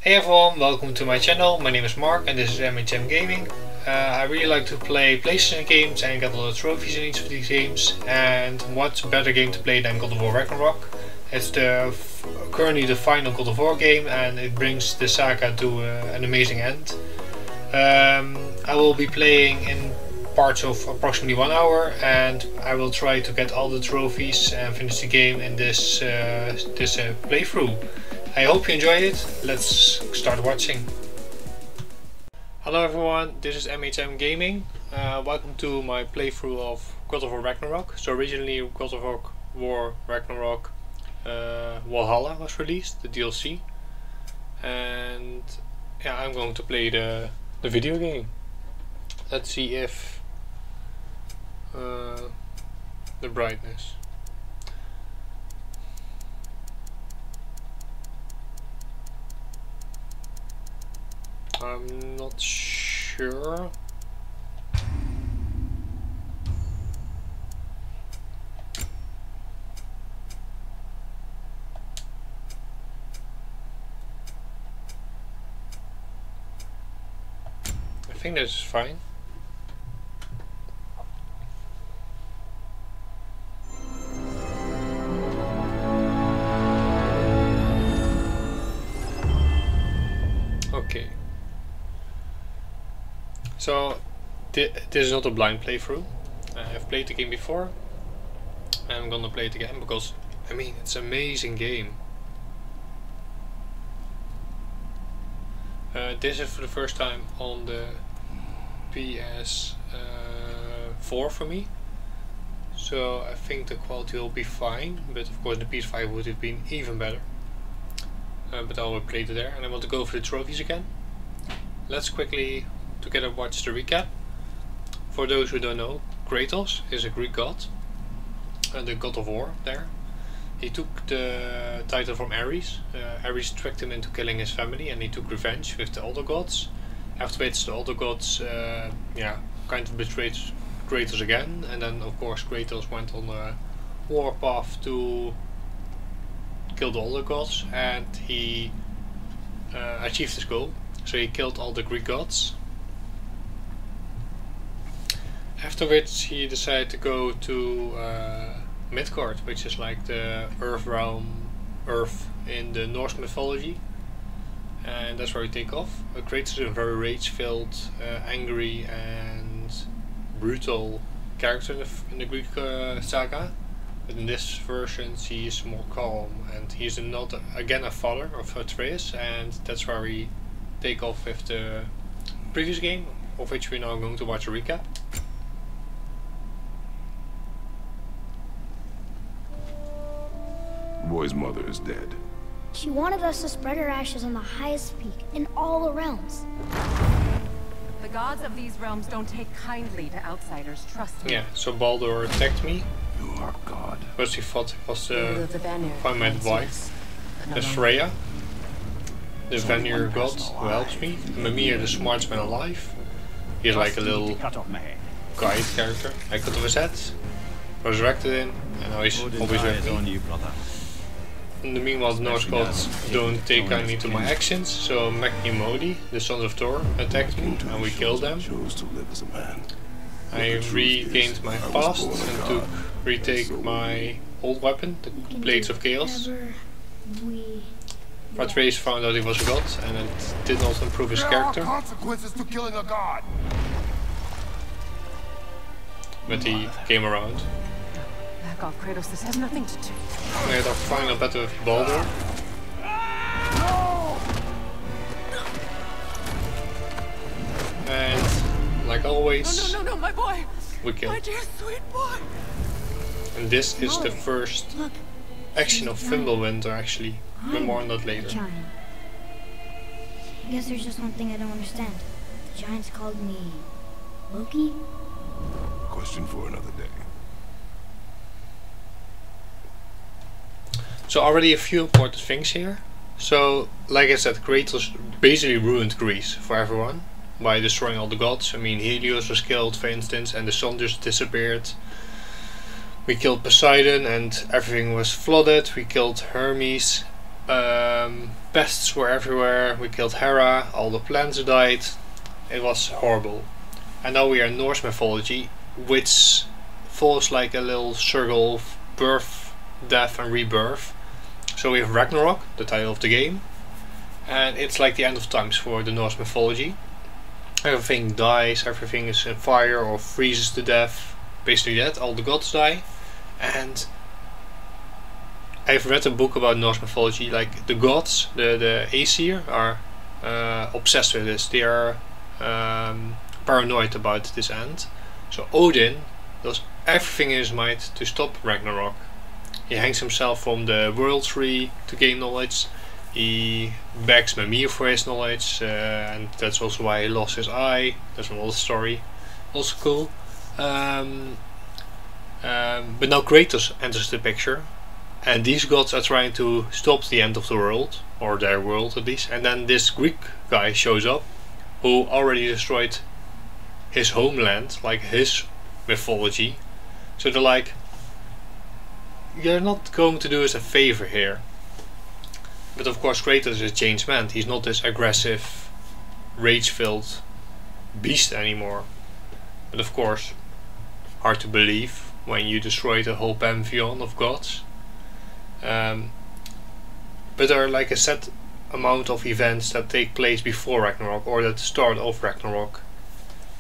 Hey everyone, welcome to my channel. My name is Mark and this is MHM Gaming. I really like to play PlayStation games and get a lot of trophies in each of these games. And what better game to play than God of War Ragnarök? It's currently the final God of War game and it brings the saga to an amazing end. I will be playing in parts of approximately 1 hour and I will try to get all the trophies and finish the game in this playthrough. I hope you enjoy it. Let's start watching. Hello everyone, this is MHM Gaming. Welcome to my playthrough of God of War Ragnarök. So originally God of War Ragnarök Valhalla was released, the DLC. And yeah, I'm going to play the video game. Let's see if the brightness. I'm not sure. I think this is fine. Okay. So, this is not a blind playthrough. I've played the game before. I'm gonna play it again because, I mean, it's an amazing game. This is for the first time on the PS4 for me. So I think the quality will be fine, but of course the PS5 would have been even better. But I will play it there and I want to go for the trophies again. Let's quickly together watch the recap. For those who don't know, Kratos is a Greek god, the god of war there. He took the title from Ares. Ares tricked him into killing his family and he took revenge with the other gods. Afterwards the other gods kind of betrayed Kratos again, and then of course Kratos went on a war path to kill the other gods, and he achieved his goal. So he killed all the Greek gods. Afterwards he decided to go to Midgard, which is like the Earth realm, Earth in the Norse mythology, and that's where he take off. Kratos is a very rage-filled, angry and brutal character in the Greek saga, but in this version he is more calm, and he's not again a father of Atreus, and that's where we take off with the previous game, of which we're now going to watch a recap. The boy's mother is dead. She wanted us to spread her ashes on the highest peak in all the realms. The gods of these realms don't take kindly to outsiders, trust me. Yeah, so Baldur attacked me. You are God. First he thought it was find my wife. There's Freya, the Vanir god who helps me. Mimir, the smartest man alive. He's like a little guide character. I cut off his head, resurrected him, and now he's always with me. In the meanwhile, the Norse gods don't take kindly to my actions, so Magni and Modi, the sons of Thor, attacked me and we killed them. I regained my past and to retake my old weapon, the Blades of Chaos. Atreus found out he was a god and it did not improve his character. There are consequences to killing a god. But he came around. Back off, Kratos, this has nothing to do. We had our final battle with Baldur. And like always, No, my boy! we killed. My dear sweet boy! And this is the first action of Fimbulwinter actually, but more on that later. Giant. I guess there's just one thing I don't understand. The giants called me Loki? Question for another day. So already a few important things here. So like I said, Kratos basically ruined Greece for everyone by destroying all the gods. I mean, Helios was killed for instance and the sun just disappeared. We killed Poseidon and everything was flooded. We killed Hermes. pests were everywhere, we killed Hera, all the plants died, it was horrible. And now we are in Norse mythology, which follows like a little circle of birth, death and rebirth. So we have Ragnarok, the title of the game, and it's like the end of times for the Norse mythology. Everything dies, everything is in fire or freezes to death, basically that, all the gods die. And I've read a book about Norse mythology, like the gods, the Aesir are obsessed with this, they are paranoid about this end. So Odin does everything in his might to stop Ragnarok. He hangs himself from the world tree to gain knowledge. He begs Mimir for his knowledge, and that's also why he lost his eye. That's another story. Also cool. But now Kratos enters the picture, and these gods are trying to stop the end of the world, or their world at least. And then this Greek guy shows up, who already destroyed his homeland, like his mythology. So they're like, you're not going to do us a favor here. But of course Kratos is a changed man. He's not this aggressive, rage-filled beast anymore. But of course, hard to believe when you destroy the whole pantheon of gods. But there are like a set amount of events that take place before Ragnarok, or at the start of Ragnarok.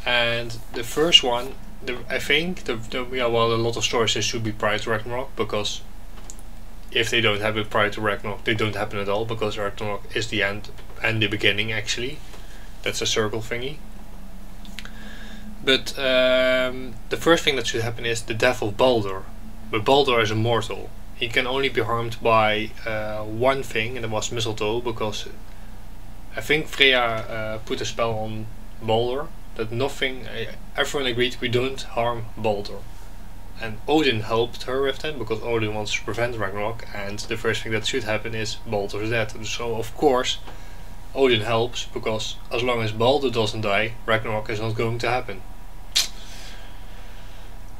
And the first one, I think, well, a lot of stories say should be prior to Ragnarok, because if they don't happen prior to Ragnarok, they don't happen at all, because Ragnarok is the end and the beginning actually. That's a circle thingy. But the first thing that should happen is the death of Baldur. But Baldur is immortal. He can only be harmed by one thing, and that was mistletoe, because I think Freya put a spell on Baldur that nothing, everyone agreed we don't harm Baldur. And Odin helped her with that, because Odin wants to prevent Ragnarok, and the first thing that should happen is Baldur's death. So of course Odin helps, because as long as Baldur doesn't die, Ragnarok is not going to happen.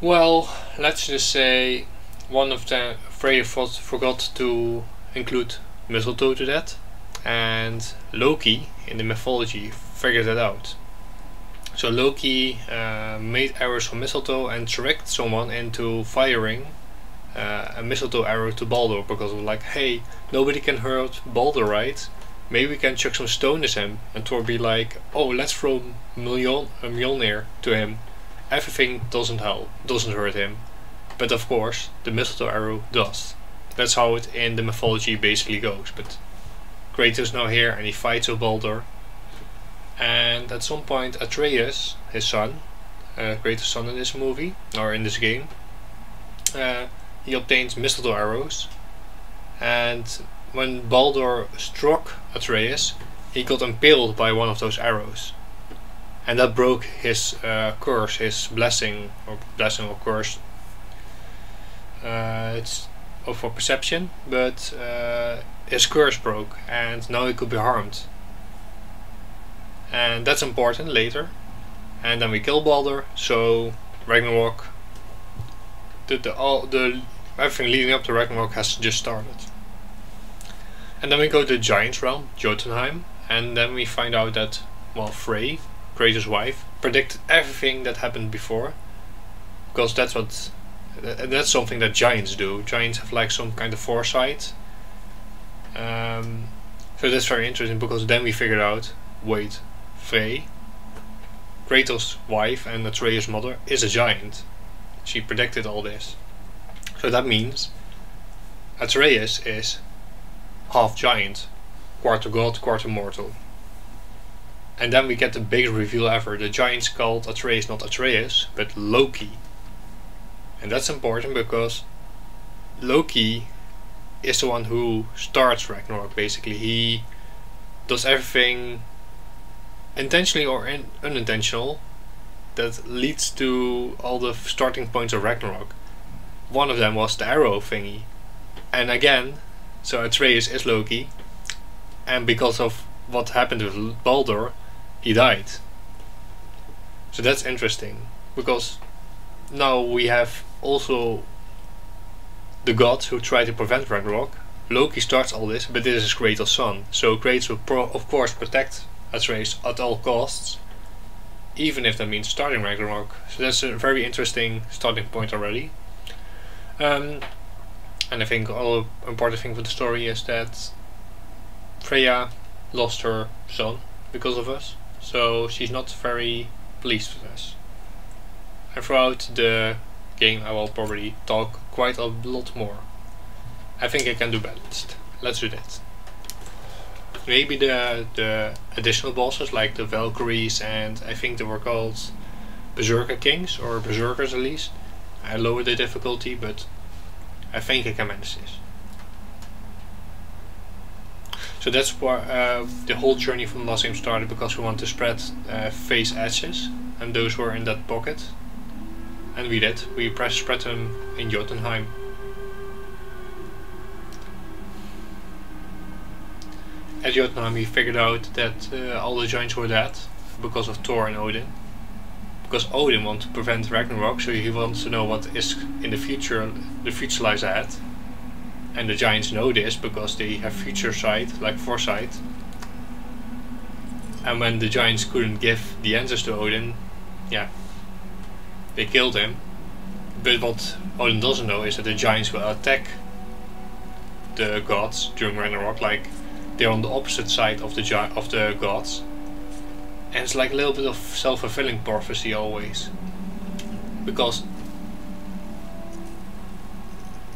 Well, let's just say one of them, Freya forgot to include mistletoe to that, and Loki in the mythology figured that out. So Loki made arrows from mistletoe and tricked someone into firing a mistletoe arrow to Baldur, because of like, hey, nobody can hurt Baldur, right? Maybe we can chuck some stone at him. And Thor be like, oh, let's throw Mjolnir to him. Everything doesn't hurt him. But of course, the mistletoe arrow does. That's how it in the mythology basically goes. But Kratos now here, and he fights with Baldur. And at some point Atreus, his son, Kratos' son in this movie, or in this game, he obtains mistletoe arrows, and when Baldur struck Atreus, he got impaled by one of those arrows, and that broke his curse, his blessing or curse. It's for perception, but his curse broke, and now he could be harmed. And that's important later. And then we kill Baldur, so Ragnarok, everything leading up to Ragnarok has just started. And then we go to the Giants realm, Jotunheim, and then we find out that, well, Frey, Kratos' wife, predicted everything that happened before, because that's something that giants do. Giants have like some kind of foresight. So that's very interesting, because then we figured out, wait, Frey, Kratos' wife and Atreus' mother, is a giant. She predicted all this. So that means Atreus is half giant, quarter god, quarter mortal. And then we get the biggest reveal ever. The giant's called Atreus, not Atreus, but Loki. And that's important because Loki is the one who starts Ragnarok basically. He does everything intentionally or unintentional that leads to all the starting points of Ragnarok. One of them was the arrow thingy. And again, so Atreus is Loki, and because of what happened with Baldur, he died. So that's interesting, because now we have also the gods who try to prevent Ragnarok, Loki starts all this, but this is Kratos' son, so Kratos will of course protect Atreus at all costs, even if that means starting Ragnarok. So that's a very interesting starting point already. And I think all important thing for the story is that Freya lost her son because of us, so she's not very pleased with us. And throughout the game I will probably talk quite a lot more. I think I can do balanced. Let's do that. Maybe the additional bosses like the Valkyries, and I think they were called Berserker Kings, or Berserkers at least. I lowered the difficulty, but I think I can manage this. So that's why the whole journey from the last game started, because we want to spread face edges, and those were in that pocket. And we did. We spread them in Jotunheim. At Jotunheim we figured out that all the giants were dead because of Thor and Odin. Because Odin wants to prevent Ragnarok, so he wants to know what is in the future lies ahead. And the giants know this because they have future sight, like foresight. And when the giants couldn't give the answers to Odin, yeah, they killed him. But what Odin doesn't know is that the giants will attack the gods during Ragnarok, like they're on the opposite side of the gods. And it's like a little bit of self-fulfilling prophecy always. Because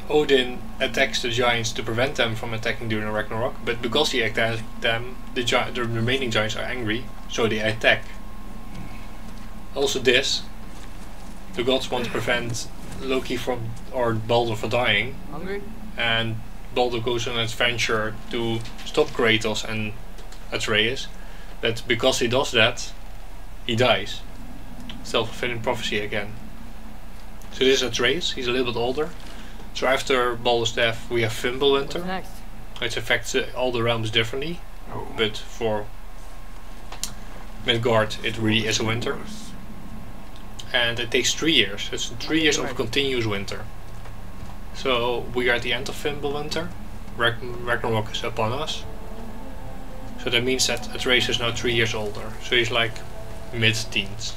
Odin attacks the giants to prevent them from attacking during Ragnarok, but because he attacked them, the remaining giants are angry, so they attack. Also this, the gods want to prevent Loki from, or Baldur from dying. Hungry? And Baldur goes on an adventure to stop Kratos and Atreus, but because he does that, he dies. Self-fulfilling prophecy again. So this is Atreus, he's a little bit older. So after Baldur's death we have Fimbulwinter. What's next? Which affects all the realms differently, but for Midgard it really is a winter. And it takes 3 years, it's 3 years of continuous winter. So we are at the end of Fimbulwinter. Ragnarok is upon us. So that means that Atreus is now 3 years older. So he's like mid-teens.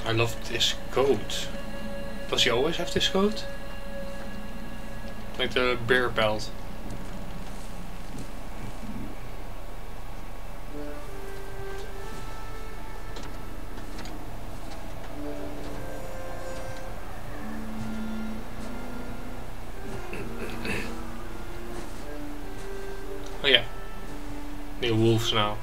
I love this coat. Does he always have this coat? Like the bear belt. Oh yeah, they're wolves now.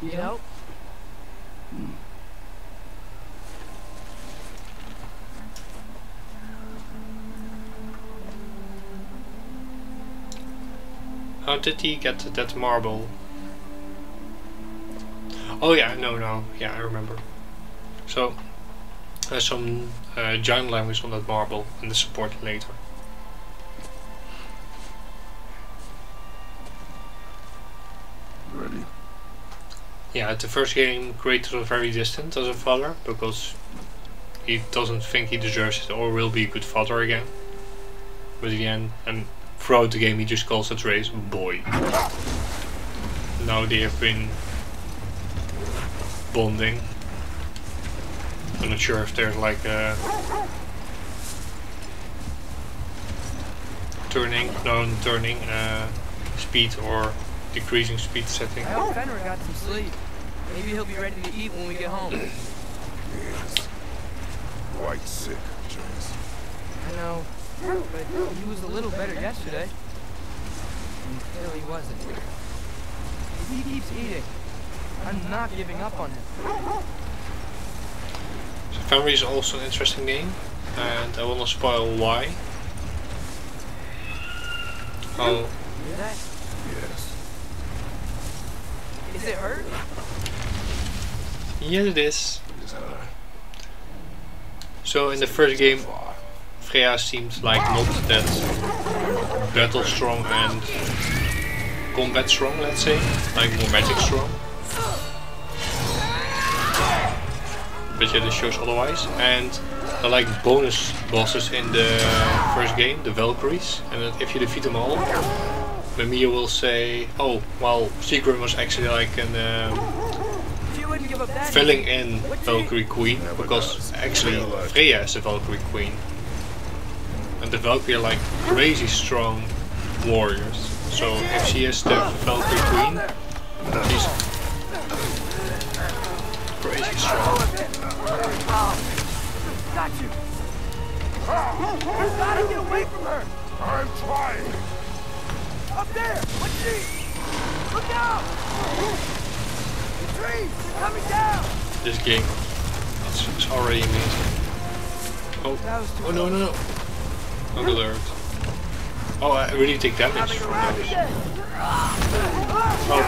You know? How did he get that marble? Oh yeah, no, yeah, I remember. So, there's some giant language on that marble and the support later. Ready? Yeah, at the first game Kratos was very distant as a father, because he doesn't think he deserves it or will be a good father again. But in the end, and throughout the game he just calls Atreus boy. Now they have been bonding. I'm not sure if there's like a turning speed or decreasing speed setting. I hope Fenrir got some sleep. Maybe he'll be ready to eat when we get home. Yes. Quite sick, Jonas. I know, but he was a little better yesterday. Until he wasn't. If he keeps eating, I'm not giving up on him. So Fenrir is also an interesting name, and I will not spoil why. Oh. Hear that? Yes. Is it hurt? Yes, it is. Is her. So in the first game, Freya seemed like not that battle strong and combat strong, let's say, like more magic strong. But yeah, this shows otherwise. And there are like bonus bosses in the first game, the Valkyries, and that if you defeat them all, Mimir will say, oh, well, Sigrun was actually like an filling in Valkyrie Queen, because actually Freya is the Valkyrie Queen. And the Valkyrie are like crazy strong warriors. So if she is the Valkyrie Queen, she's crazy strong. Got you! You gotta get away from her! I'm trying. Up there! What's she? Look out! The trees! They're coming down! This game, it's already amazing. Oh, oh no, no, no. I'm alert. Oh, I really take damage from those. Oh.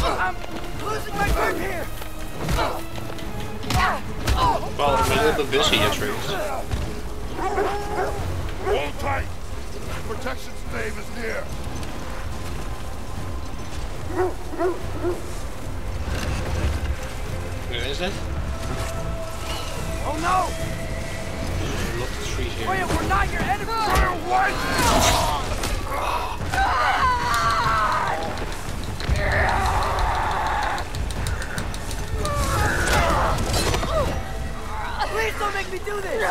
I'm losing my grip here! Well, I'm a little bit busy, yes, Reese. Hold tight. Protection stave is near. Where is that? Oh no! There's a lot of trees here. Wait, we're not your enemy! What? Please don't make me do this!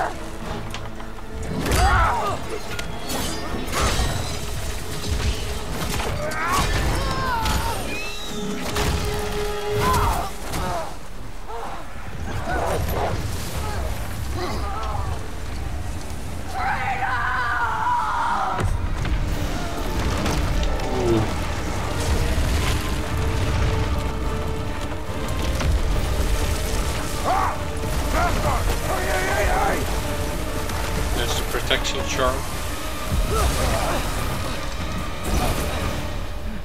That's the protection charm.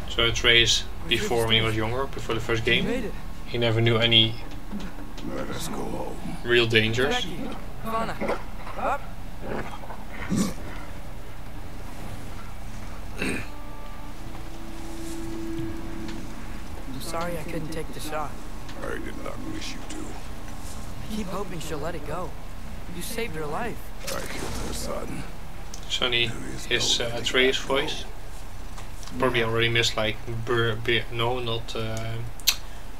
So Atreus, before when he was younger, before the first game, he never knew any Let us go home. real dangers. Ivana, up! I'm sorry I couldn't take the shot. I did not wish you to. I keep hoping she'll let it go. You saved her life. I killed her son. Sonny is Atreus' voice. Probably already missed like no, not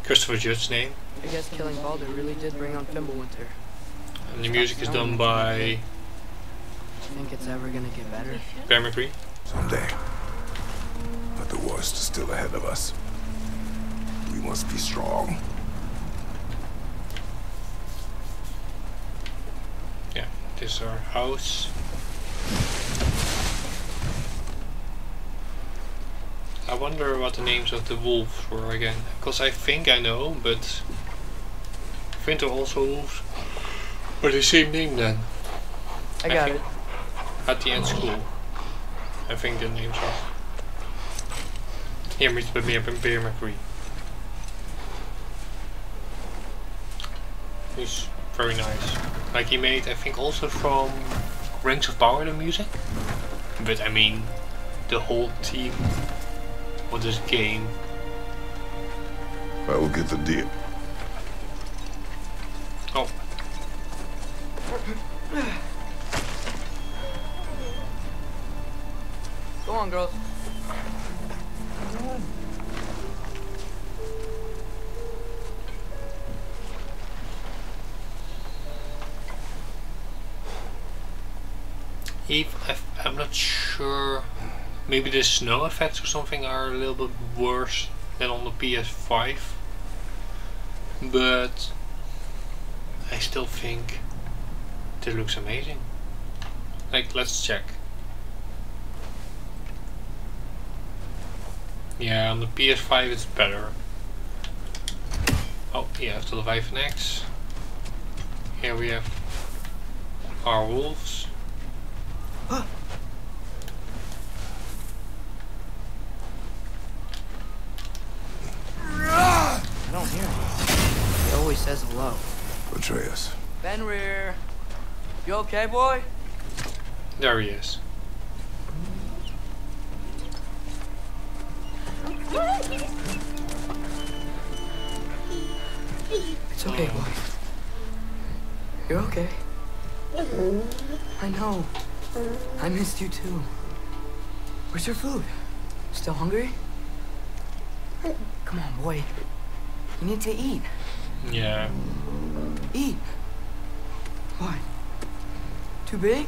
Christopher Judge's name. I guess killing Baldur really did bring on Fimbulwinter. And the music is done by Think it's ever gonna get better? Permagri. Someday. But the worst is still ahead of us. We must be strong. Yeah, this is our house. I wonder what the names of the wolves were again. Because I think I know, but I think they're also wolves. But the same name then. I got it. At the end school. I think the names are. Hier moet je bij meer Permagri. He's very nice. Like he made, I think, also from Rings of Power the music. But I mean, the whole team of this game. I will get the deal. Oh. Go on, girls. I'm not sure. Maybe the snow effects or something are a little bit worse than on the PS5. But I still think it looks amazing. Like, let's check. Yeah, on the PS5 it's better. Oh, yeah, after the Vive X. Here we have our wolves. don't hear him. He always says hello. Atreus. Fenrir. You okay, boy? There he is. It's okay, boy. You're okay. I know. I missed you too. Where's your food? Still hungry? Come on, boy. You need to eat. Yeah. Eat. What? Too big?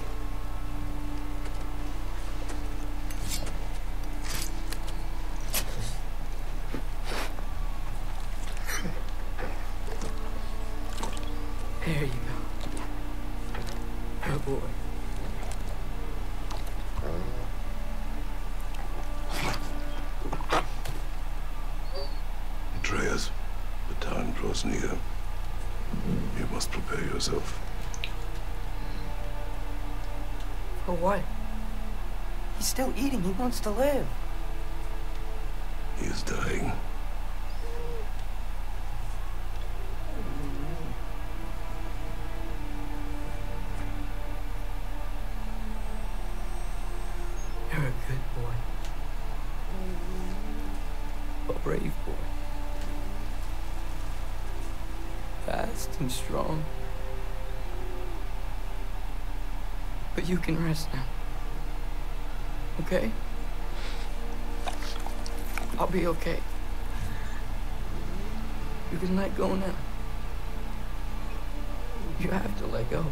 There you go. Good boy. Atreus, the time draws near. You must prepare yourself. For what? He's still eating. He wants to live. He is dying. You're a good boy. A brave boy. Fast and strong. But you can rest now. Okay? I'll be okay. You can let go now. You have to let go.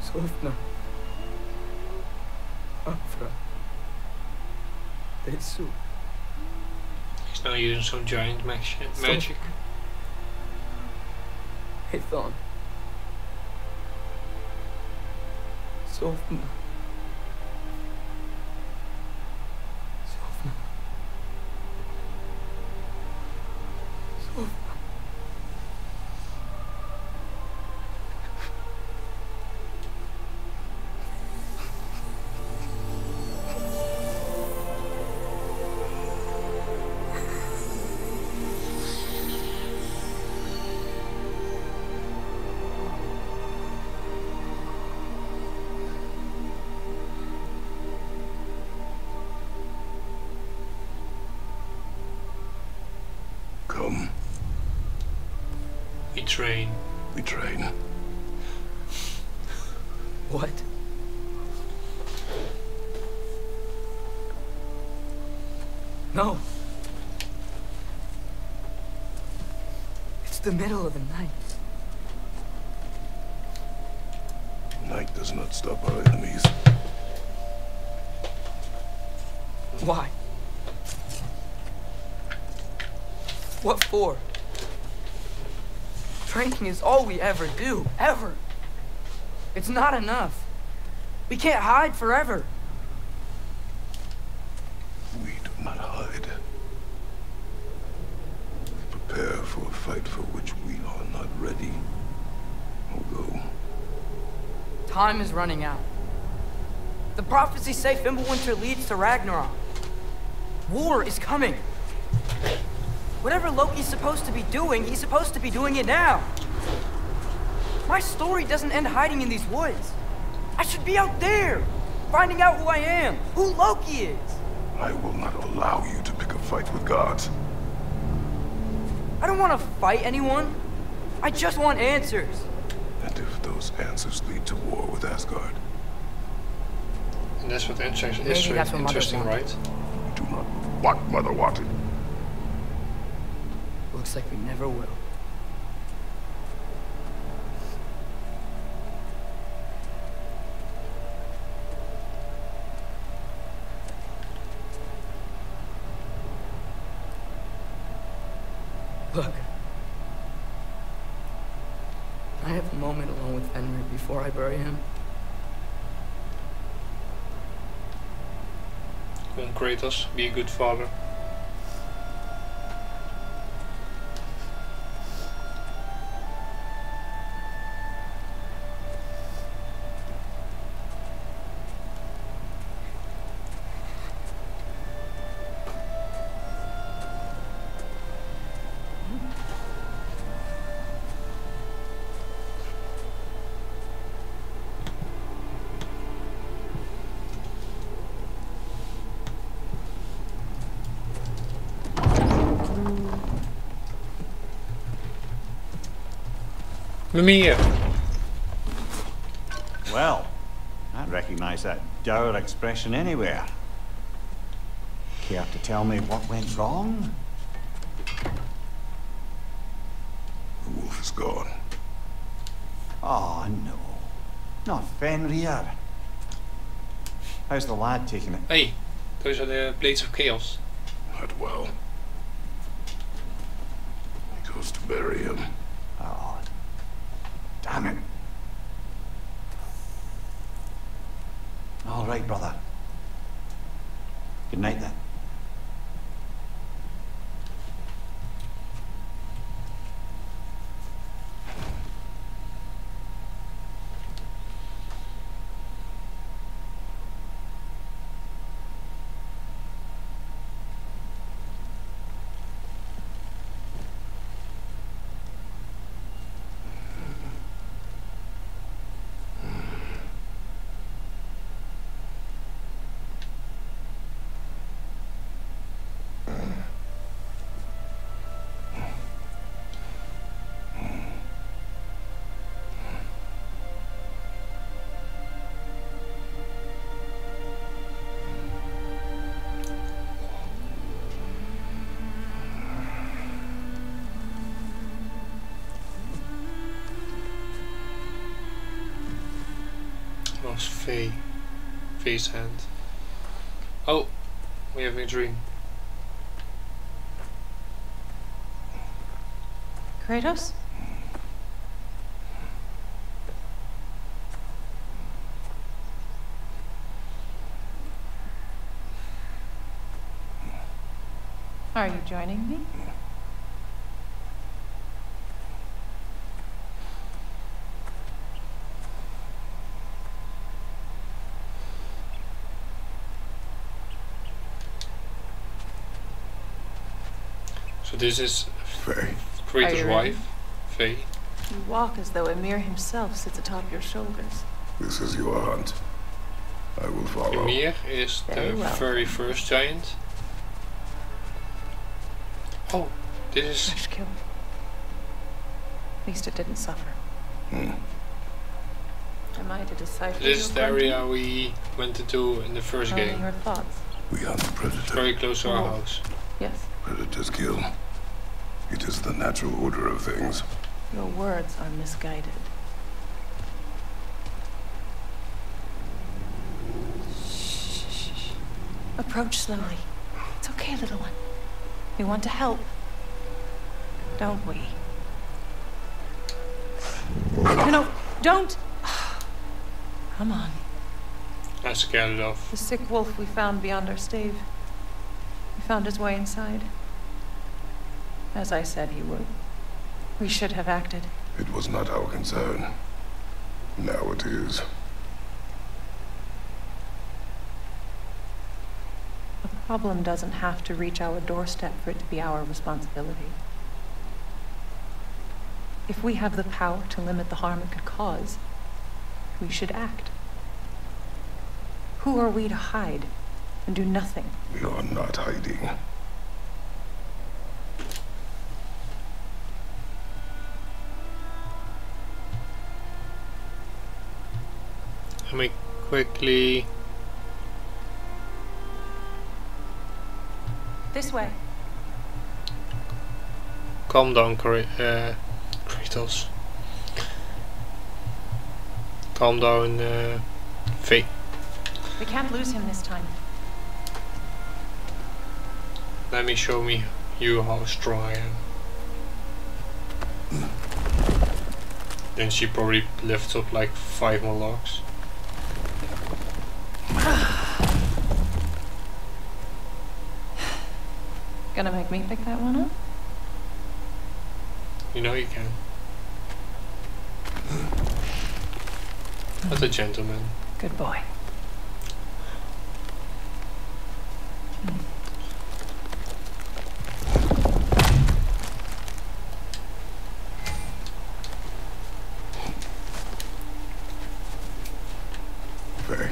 Sofna. Afra. Tesu. He's now using some giant magic. Hey, Thon. Sofna. Sofna. Sofna. Come, We train. we train. What? No. It's the middle of the night. Night does not stop our enemies. Why? What for? Training is all we ever do, ever. It's not enough. We can't hide forever. We do not hide. We prepare for a fight for which we are not ready. Although, Time is running out. The prophecies say Fimbulwinter leads to Ragnarok. War is coming. Whatever Loki's supposed to be doing, he's supposed to be doing it now. My story doesn't end hiding in these woods. I should be out there, finding out who I am, who Loki is. I will not allow you to pick a fight with gods. I don't want to fight anyone. I just want answers. And if those answers lead to war with Asgard, And that's what interesting, Maybe that's what Mother interesting, wanted. right? do not what Mother wanted. Looks like we never will. Look. I have a moment alone with Fenrir before I bury him. Come on, Kratos, be a good father. Mimir. Well, I'd recognize that dour expression anywhere. Care to tell me what went wrong? The wolf is gone. Oh, no. Not Fenrir. How's the lad taking it? Hey, those are the Blades of Chaos. Not well. He goes to bury him. Oh, damn it. All right, brother. Good night, then. Was Faye's hand. Oh, we have a dream. Kratos? Are you joining me? So this is Faye. Kratos' ready? wife, Faye. You walk as though Emir himself sits atop your shoulders. This is your hunt. I will follow. Ymir is Very the well. very first giant. Oh, this is Fresh kill. At least it didn't suffer. Am I to decipher this is your the area content? we went into in the first Tell me game. your thoughts. We hunt the It's predator. very close to our Oh. house. Yes, Predators kill. It is the natural order of things. your words are misguided. Shh. Approach slowly. It's okay, little one. We want to help. Don't we? No, don't! Come on. I scared it off. The sick wolf we found beyond our stave. He found his way inside. As I said he would. We should have acted. It was not our concern. Now it is. The problem doesn't have to reach our doorstep for it to be our responsibility. If we have the power to limit the harm it could cause, we should act. Who are we to hide and do nothing? We are not hiding. Let me quickly. This way. Calm down, Kratos. Calm down, Faye. We can't lose him this time. Let me show you how strong I am. Then she probably lifts up like 5 more logs. Gonna make me pick that one up? You know you can. What a gentleman. Good boy. Faye.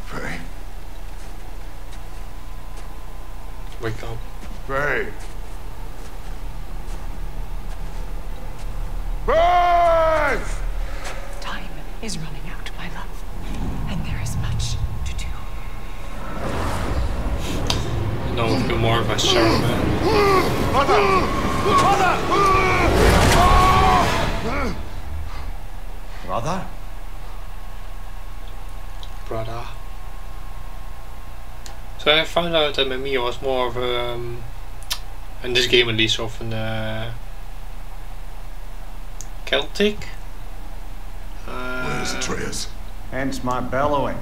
Faye. Wake up. Faye. is running out, my love. And there is much to do. No, I feel more of a Sarah man. Brother? Brother. So I found out that Mimir was more of a, in this game at least, of an Celtic. Where's Atreus? Hence my bellowing.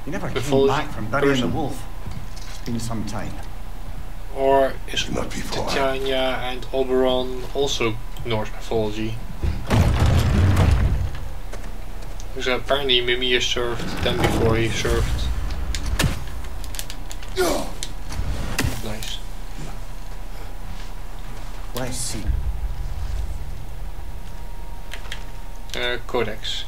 He never came full back from burying the person. wolf. It's been some time. Or is Not before. Titania and Oberon also Norse mythology? Because apparently Mimir served them before he served. Nice. Let's see. Codex.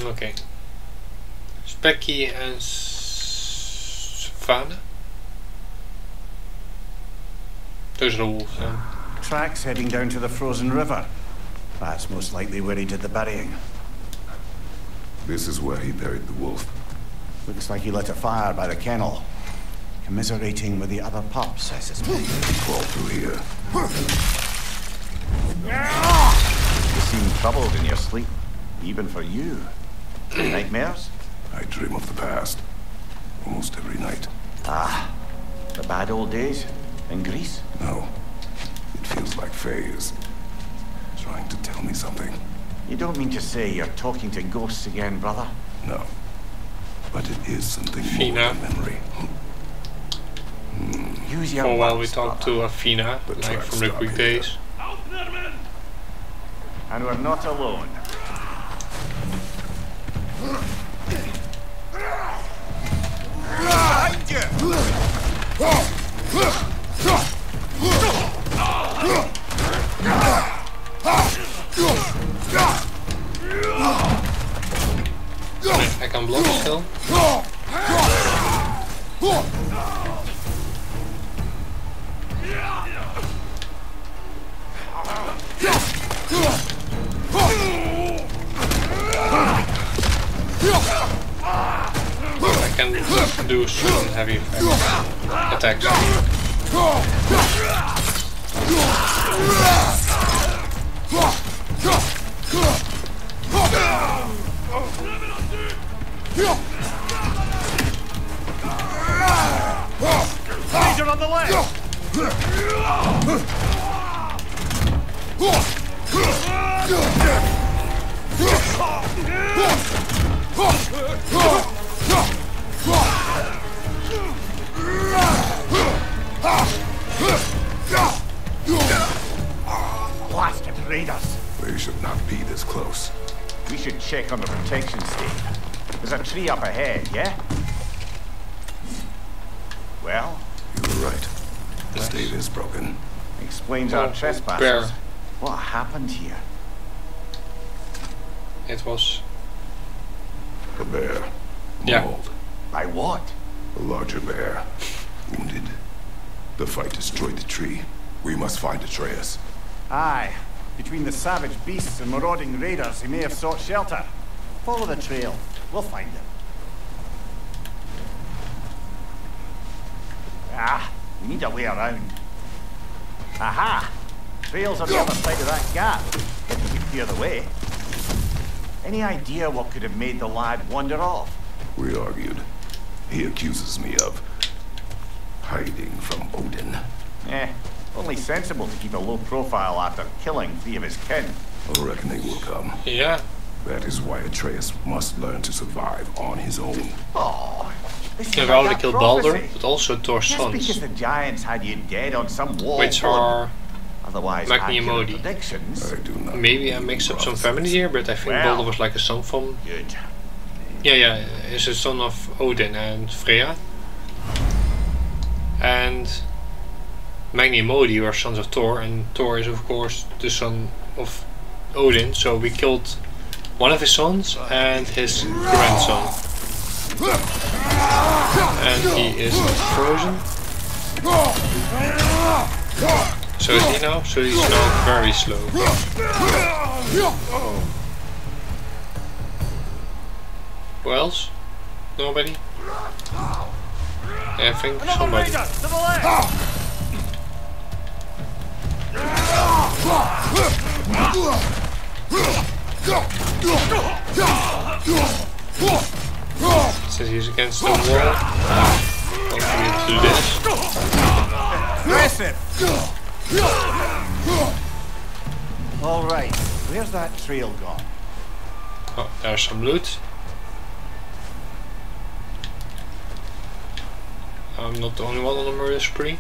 Okay. Specky and Savannah. Those are the wolves then. Tracks heading down to the frozen river. That's most likely where he did the burying. This is where he buried the wolf. Looks like he lit a fire by the kennel. Commiserating with the other pups, I suspect. Crawl through here. You seem troubled in your sleep. Even for you. Nightmares? I dream of the past. Almost every night. Ah, the bad old days? In Greece? No. It feels like Faye is trying to tell me something. You don't mean to say you're talking to ghosts again, brother? No. But it is something Fina. more than memory. Use your For a while we words, talked brother. to Athena, The like track from the stop Greek here. days. And we're not alone. I can block still. I can do certain heavy attacks. Danger on the left! Blasted raiders! They should not be this close. We should check on the protection stave. There's a tree up ahead, yeah? Well? You were right. The stave is broken. Explains our trespassers. Bear. What happened here? It was. A bear. Yeah. Mauled. By what? A larger bear. Wounded. The fight destroyed the tree. We must find Atreus. Aye. Between the savage beasts and marauding raiders, he may have sought shelter. Follow the trail. We'll find him. Ah, we need a way around. Aha! Trail's on the other side of that gap. If you could clear the way. Any idea what could have made the lad wander off? We argued. He accuses me of hiding from Odin. Only sensible to keep a low profile after killing 3 of his kin. A reckoning will come. Yeah. That is why Atreus must learn to survive on his own. Oh, this is They've like already that killed prophecy. Baldur, but also Thor's Just because sons, the giants had you dead on some wall. which are otherwise Magni and accurate Modi. predictions. I do not. maybe I believe mixed up some prophecies. families here, but I think Well. Baldur was like a son from. Good. Yeah, is a son of Odin and Freya. And Magni and Modi were sons of Thor, and Thor is of course the son of Odin, so we killed one of his sons and his grandson. And he is frozen. So is he now? So he's now very slow. Who else? Nobody? I think somebody. Since he's against the wall, I'll do this. Aggressive! Alright, where's that trail gone? Oh, there's some loot. I'm not the only one on the murder spree.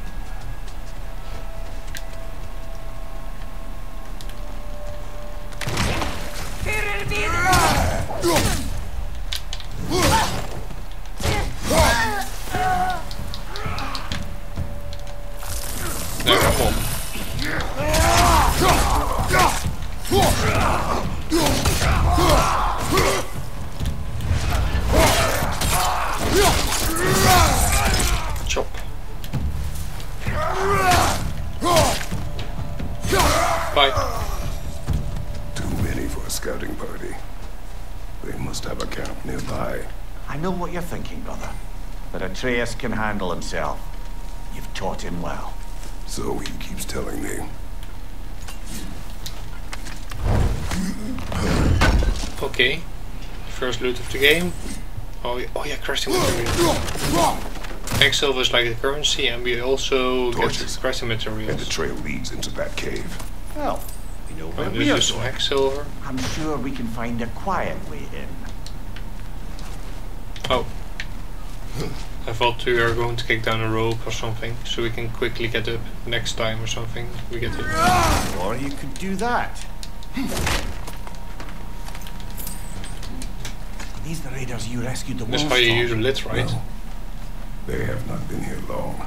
Now come on. Chop. Bye. Too many for a scouting party. They must have a camp nearby. I know what you're thinking, brother. But Atreus can handle himself. You've taught him well. So he keeps telling me. Okay. First loot of the game. Oh yeah, crafting material. Quicksilver is like the currency, and we also Torches. get crafting materials. And the trail leads into that cave. Well, we know where Oh, we are this is going. Quicksilver. I'm sure we can find a quiet way in. Oh. I thought we were going to kick down a rope or something, so we can quickly get up next time or something. We get it. Or you could do that. These the raiders you rescued the That's wolves how you from. use a lit, right? No, they have not been here long.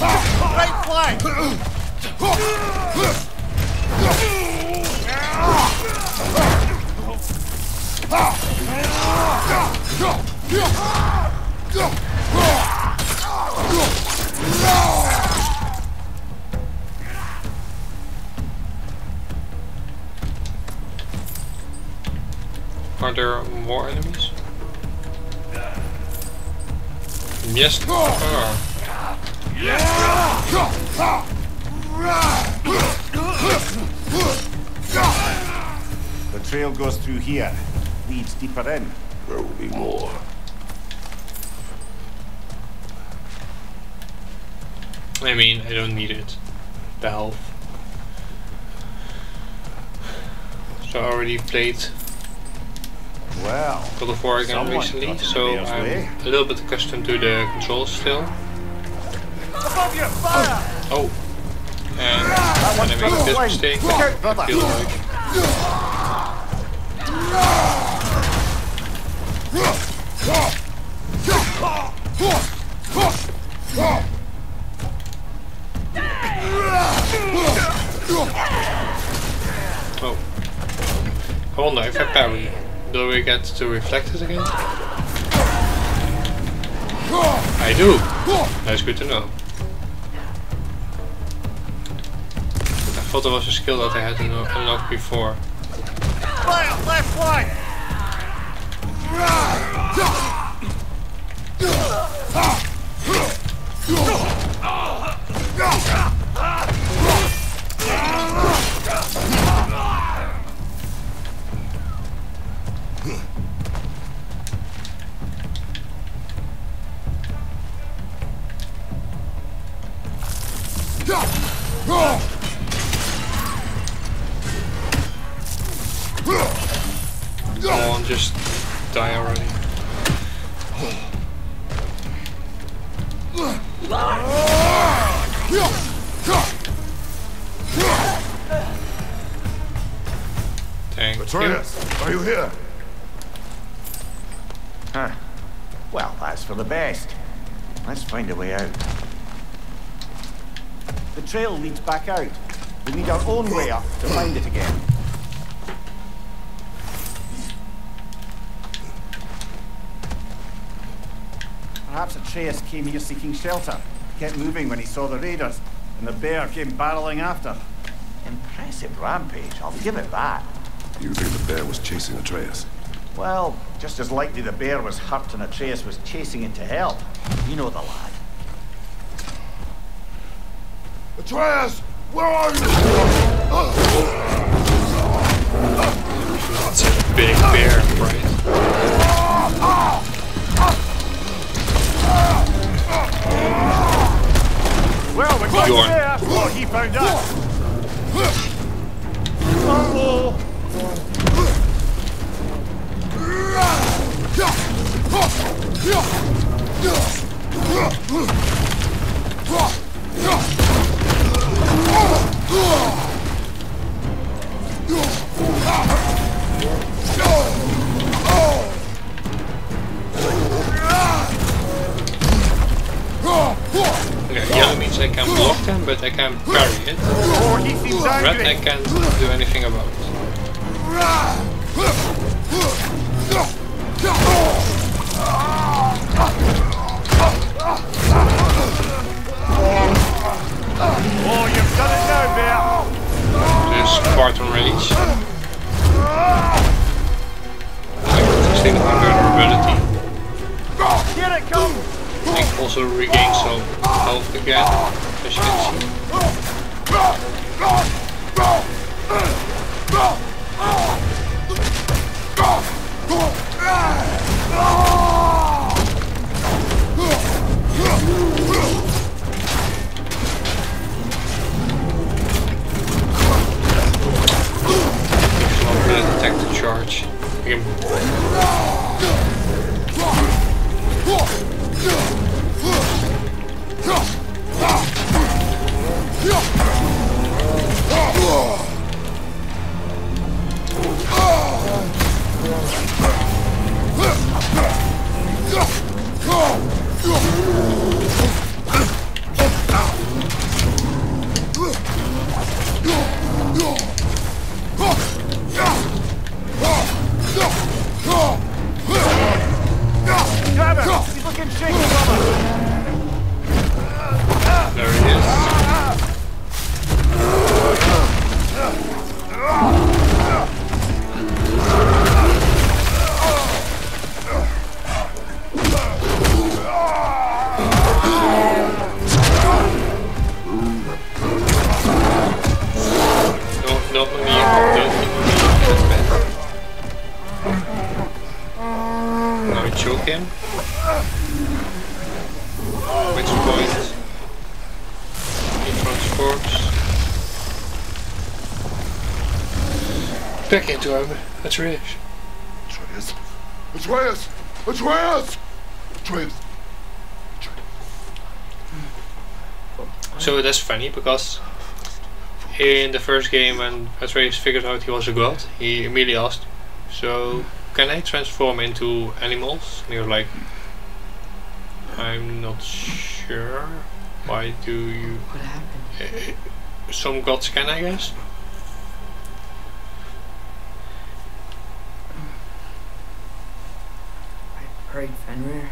Right flank! Are there more enemies? Yes, there are. The trail goes through here. Leads deeper in. There will be more. I mean, I don't need it. The health. So I already played Well, God of War again someone recently, got in so the I'm way. a little bit accustomed to the controls still. above you, fire! Oh! And when I make this mistake, I feel like... Oh. I wonder if I parry, do we get to reflect it again? I do! That's good to know. I thought there was a skill that I had to unlock before. Fire, left flank! Come on, just die already. Dang. Atreus, are you here? Huh. Well, that's for the best. Let's find a way out. The trail leads back out. We need our own way up to find it again. Perhaps Atreus came here seeking shelter. He kept moving when he saw the raiders, and the bear came barreling after. Impressive rampage, I'll give it that. You think the bear was chasing Atreus? Well, just as likely the bear was hurt and Atreus was chasing it to help. You know the lad. Atreus, where are you? That's a big bear, right? Well, we're going there. Oh, he found us. Oh. Okay, yellow means I can block them, but I can't parry it. Oh, he seems angry. Red I can't do anything about. Oh, you've done it now, bear. There's Spartan Rage. Sustained vulnerability. Here it comes. I think also regain some health again, as you can see. Attack the charge. He's looking shaky, brother. There it is. Don't let me now I choke him. Which point? He transforms. Back into him. Atreus. Atreus! Atreus! Atreus! Atreus! So that's funny because in the first game when Atreus figured out he was a god, he immediately asked, so can I transform into animals? And he was like, I'm not sure. Why do you... What happened? Some gods can, I guess. I prayed Fenrir.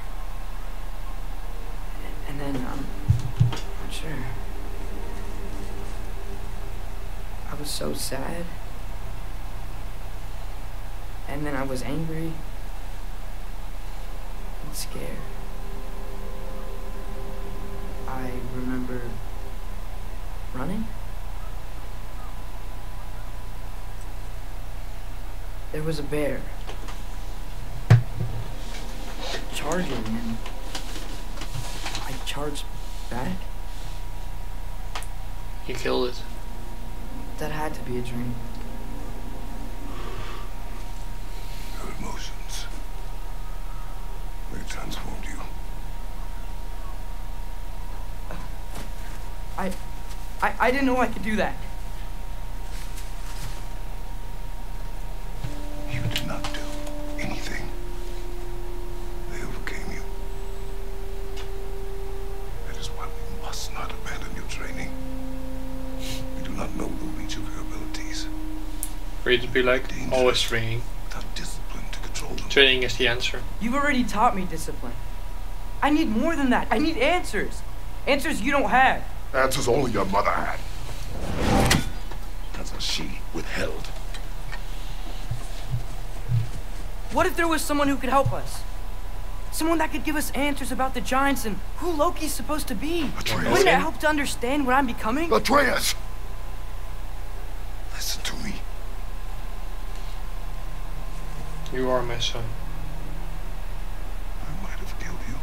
And then, not sure. I was so sad. And then I was angry. And scared. I remember running. There was a bear charging, and I charged back. You killed it. That had to be a dream. Your emotions. They transformed you. I didn't know I could do that. would be like always training. Without discipline to control them. Training is the answer. You've already taught me discipline. I need more than that. I need answers. Answers you don't have. Answers only your mother had. Answers she withheld. What if there was someone who could help us? Someone that could give us answers about the Giants and who Loki's supposed to be. Atreus. Wouldn't it help to understand what I'm becoming? Atreus! Listen to me. You are my son. I might have killed you.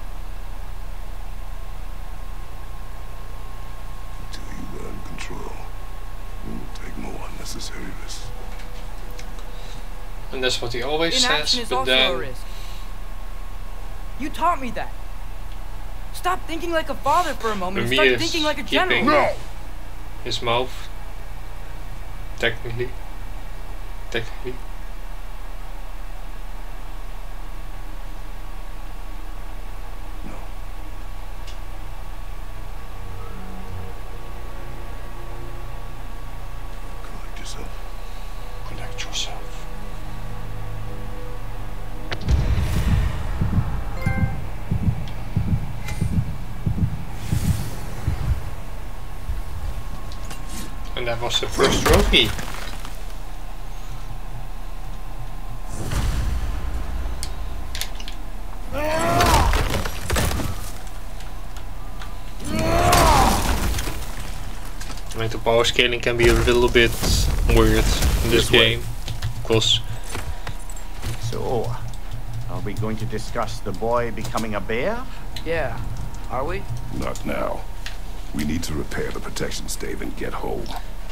Until you learn control, you will take no unnecessary risks. And that's what he always Inaction says, is but also a then risk. You taught me that. Stop thinking like a father for a moment and start Mimi's thinking like a keeping general. No! his mouth. Technically. No. Collect yourself. Collect yourself. And that was the first trophy. I mean, the power scaling can be a little bit weird in this game, because So, are we going to discuss the boy becoming a bear? Yeah, are we? Not now. We need to repair the protection stave and get home.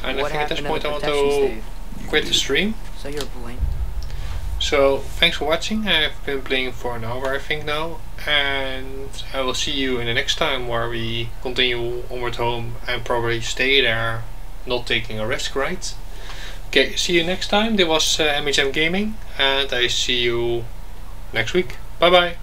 and I What think at this happened point to I the want protection to stave? quit the stream. So you're blank. So thanks for watching. I've been playing for an hour I think now, and I will see you in the next time where we continue onward home and probably stay there, not taking a risk, right? Okay, see you next time. This was MHM Gaming, and I see you next week. Bye bye.